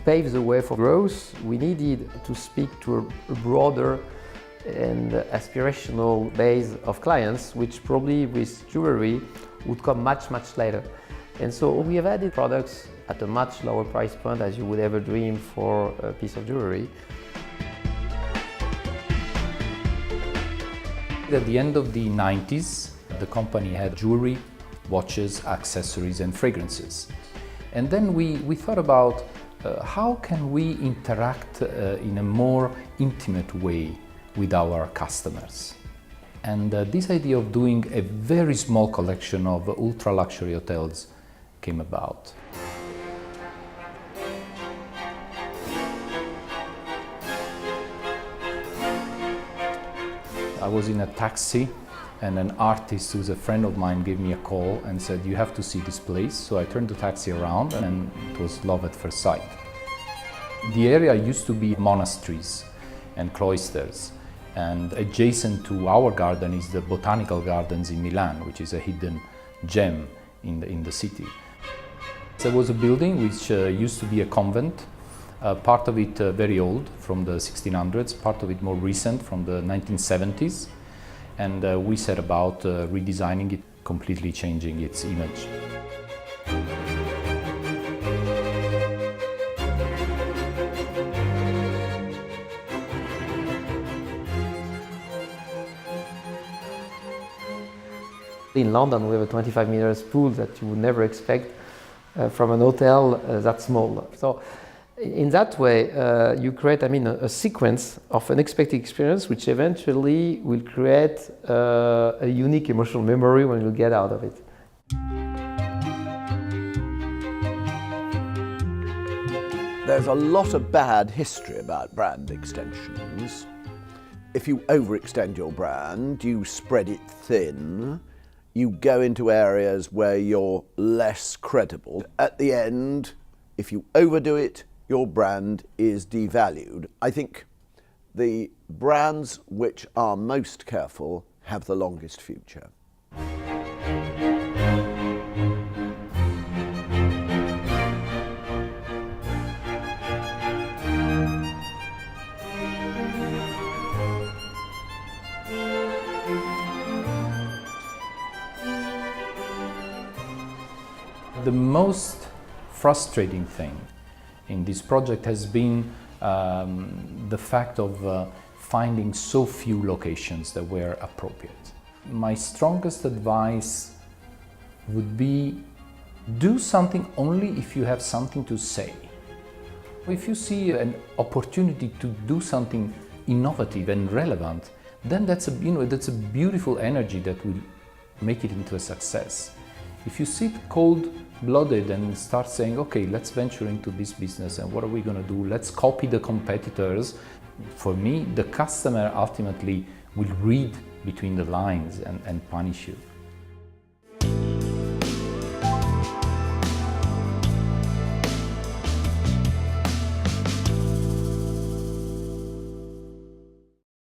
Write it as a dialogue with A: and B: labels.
A: pave the way for growth, we needed to speak to a broader and aspirational base of clients, which probably with jewelry would come much, much later. And so we have added products at a much lower price point as you would ever dream for a piece of jewelry.
B: At the end of the 90s, the company had jewelry, watches, accessories and fragrances. And then we thought about how can we interact in a more intimate way with our customers. And this idea of doing a very small collection of ultra-luxury hotels came about. I was in a taxi and an artist who's a friend of mine gave me a call and said, "You have to see this place." So I turned the taxi around and it was love at first sight. The area used to be monasteries and cloisters, and adjacent to our garden is the Botanical Gardens in Milan, which is a hidden gem in the city. There was a building which used to be a convent, part of it very old, from the 1600s, part of it more recent, from the 1970s. And we set about redesigning it, completely changing its image.
A: In London, we have a 25 meters pool that you would never expect from an hotel that small. So in that way, you create, a sequence of unexpected experience which eventually will create a unique emotional memory when you get out of it.
C: There's a lot of bad history about brand extensions. If you overextend your brand, you spread it thin, you go into areas where you're less credible. At the end, if you overdo it, your brand is devalued. I think the brands which are most careful have the longest future.
B: The most frustrating thing in this project has been the fact of finding so few locations that were appropriate. My strongest advice would be do something only if you have something to say. If you see an opportunity to do something innovative and relevant, then that's a beautiful energy that will make it into a success. If you sit cold-blooded and start saying, okay, let's venture into this business and what are we going to do? Let's copy the competitors. For me, the customer ultimately will read between the lines and punish you.